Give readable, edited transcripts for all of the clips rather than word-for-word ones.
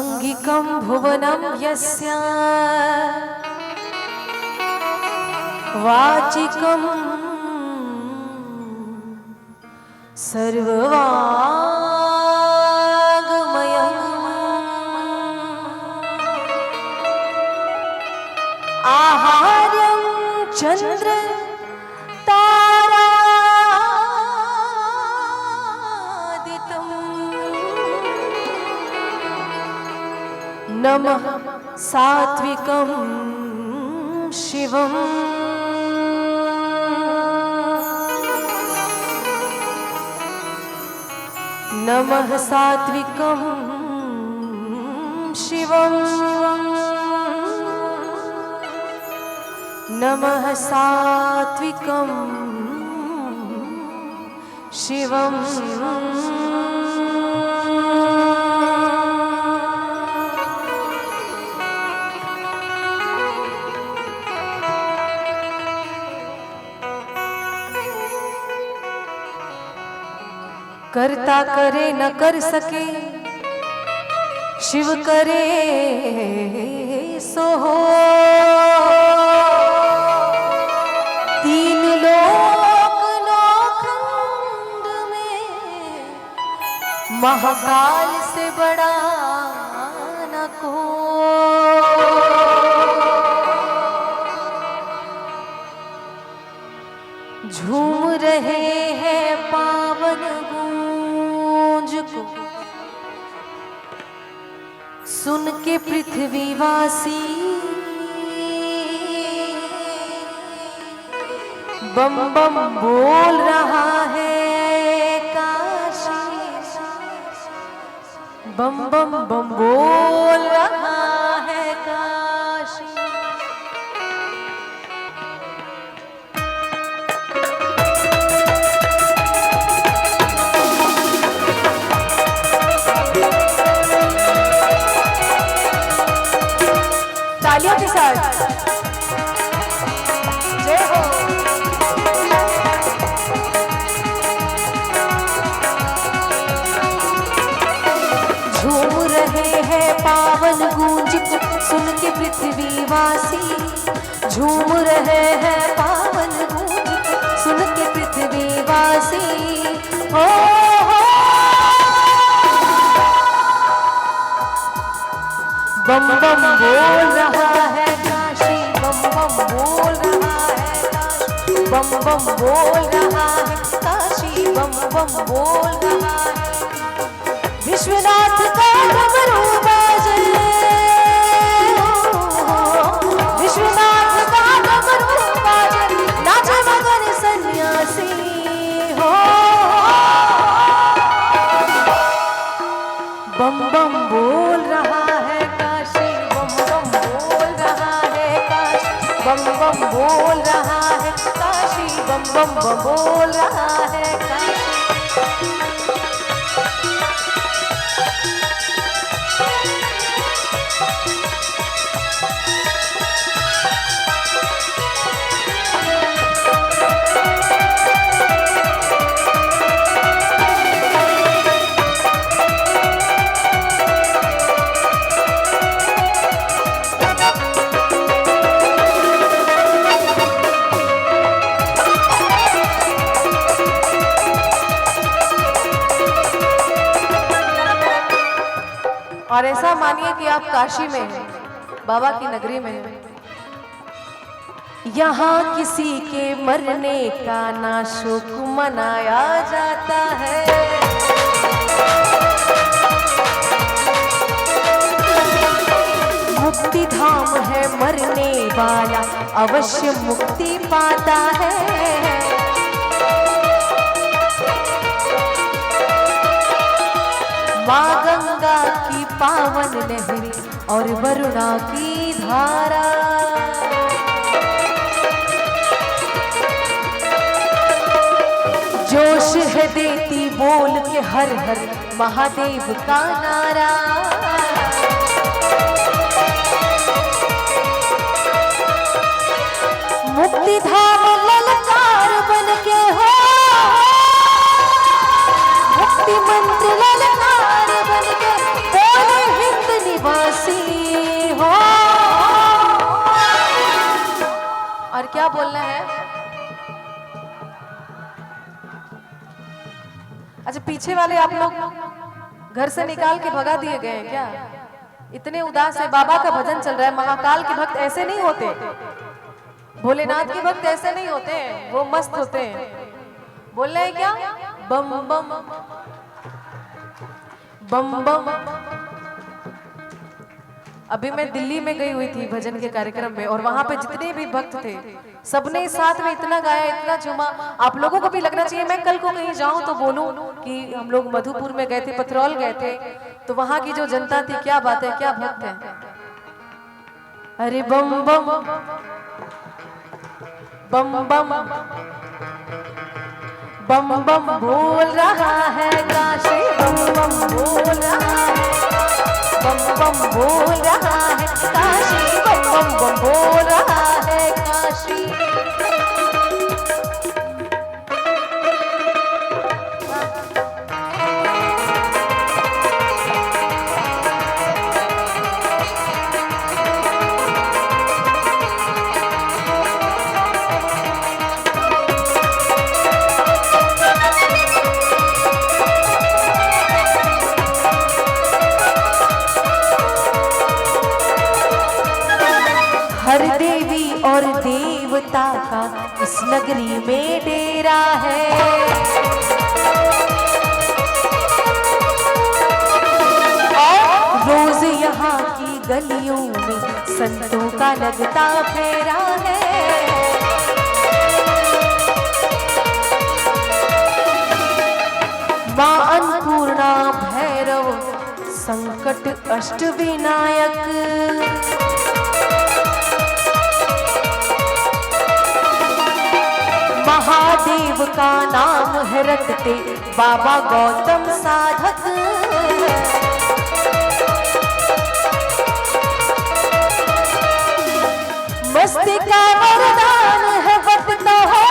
अंगिकं भुवनं यस्य वाचिकं सर्ववाङ्मयम् आहार्यं चन्द्र नमः सात्विकं शिवम् नमः सात्विकं शिवम् नमः सात्विकं शिवम् करता करे न कर सके शिव करे सो हो तीन लोक नौखंड में महाकाल से बड़ा न को झूम रहे हैं पावन सुन के पृथ्वीवासी बम बम बोल रहा है काशी बम बम बम बोल रहा है काशी तालियों के साथ जय हो। झूम रहे हैं पावन गूंज सुन के पृथ्वीवासी झूम रहे हैं पावन गूंज सुन के पृथ्वीवासी हो बम बम बोल रहा है काशी बम बम बोल रहा है काशी बम बम बोल रहा है काशी बम बम बोल रहा है विश्वनाथ का डमरू बाजे विश्वनाथ का डमरू बाजे नाचे मगन सन्यासी हो बम बम बोल रहा है बम बम बोल रहा है काशी बम बम बम बोल रहा है काशी और ऐसा मानिए कि आप काशी में हैं, बाबा की नगरी में हैं। यहाँ किसी के मरने का ना शोक मनाया जाता है मुक्ति धाम है मरने वाला अवश्य मुक्ति पाता है माँ गंगा की पावन लहरी और वरुणा की धारा जोश है देती बोल के हर हर महादेव का नारा मुक्ति धाम ललकार बन के हो मुक्ति मंत्र ललकार बन के बोले हिंद और क्या बोलना है? अच्छा, पीछे वाले आप लोग घर से निकाल के भगा दिए गए हैं क्या? इतने उदास है। बाबा का भजन चल रहा है। महाकाल के भक्त ऐसे नहीं होते, भोलेनाथ के भक्त ऐसे नहीं होते हैं, वो मस्त होते हैं। बोल रहे हैं क्या? बम बम बम बम। अभी मैं दिल्ली में गई हुई थी भजन के कार्यक्रम में, और वहां पे जितने भी भक्त थे सबने साथ में इतना गाया, इतना झूमा। आप लोगों को भी लगना चाहिए। मैं कल को कहीं जाऊं तो बोलूं कि हम लोग मधुपुर में गए थे, पथरौल गए थे, तो वहां की जो जनता थी, क्या बात है, क्या भक्त है। अरे बम बम बम बम बम बम बोल रहा है काशी, बम बम बोल रहा है, बम बम बोल रहा है काशी, बम बम बम बोल रहा है काशी। हर देवी और देवता का इस नगरी में डेरा है। और रोज यहाँ की गलियों में संतों का लगता फेरा है। माँ अन्नपूर्णा, भैरव, संकट अष्ट विनायक, महादेव का नाम है रटते बाबा गौतम साधक। मस्ती का वरदान है बटता हो,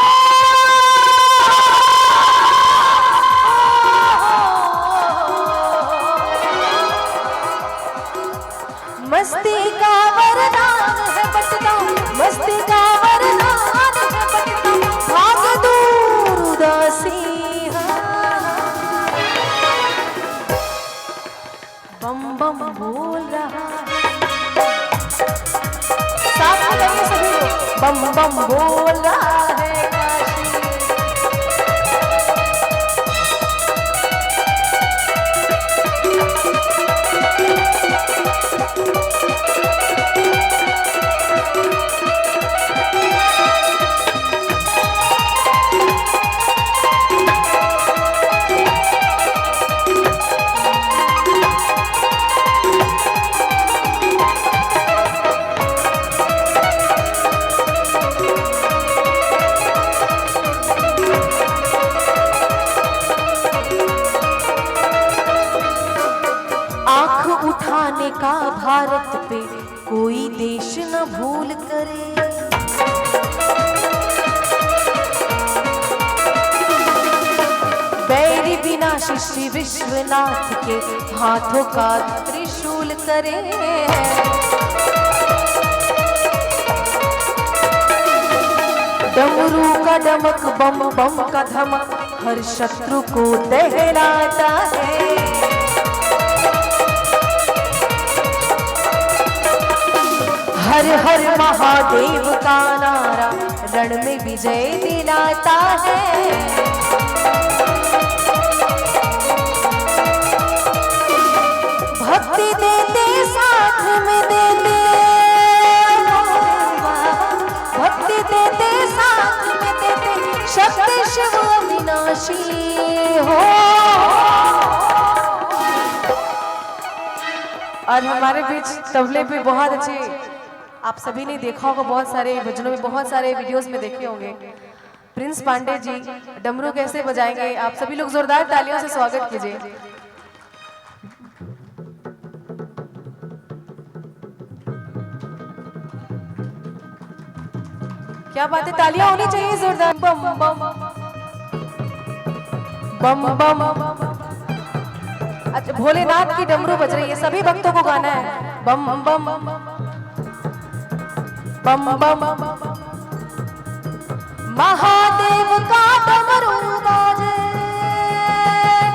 मस्ती का वरदान है बटता, मस्ती का वरदान है बटता, भाग दूर उदासी। बम बम बोल रहा है, साथ में गाइए सभी लोग, बम बम बोल रहा है काशी। उठाने का भारत पे कोई देश न भूल करे। बैरी विनाशी श्री विश्वनाथ के हाथों का त्रिशूल करे। डमरू का डमक, बम बम का धमक, हर शत्रु को दहलाता है। हर हर महादेव का नारा रण में विजय दिलाता है। भक्ति देते साथ में देते, भक्ति देते साथ में देते, शक्ति शिव अविनाशी हो। और हमारे बीच तबले पे बहुत अच्छे, आप सभी ने देखा होगा, बहुत सारे भजनों में, बहुत सारे वीडियोस में देखे होंगे, प्रिंस पांडे जी डमरू कैसे बजाएंगे। आप सभी लोग जोरदार तालियों से स्वागत कीजिए। क्या बात है, तालियां होनी चाहिए जोरदार। बम बम बम बम। अच्छा, भोलेनाथ की डमरू बज रही है, सभी भक्तों को गाना है। बम बम बम बम महादेव का डमरू बाजे,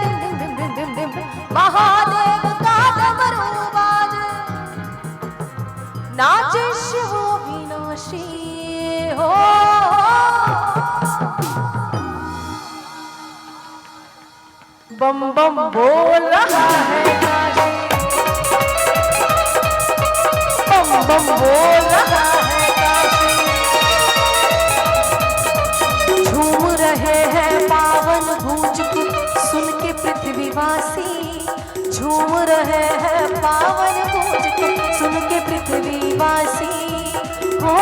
dim dim dim dim dim dim dim. Mahadev का डमरू बाजे, नाचे शिव विनाशी हो। बम बम बोल रहा है काशी, बम बम बोल रहा है काशी। झूम रहे हैं पावन गूंज को सुन के पृथ्वीवासी, झूम रहे हैं पावन गूंज को सुन के पृथ्वीवासी हो।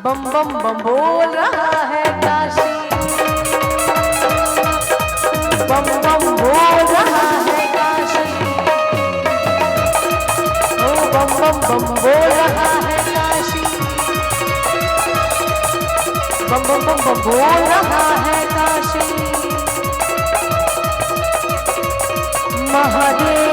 बम बम बम बोल रहा है काशी, बम बम बोल रहा है काशी, ओ बम बम बम बोल रहा है काशी, बम बम बम बम बोल रहा है काशी। महादेव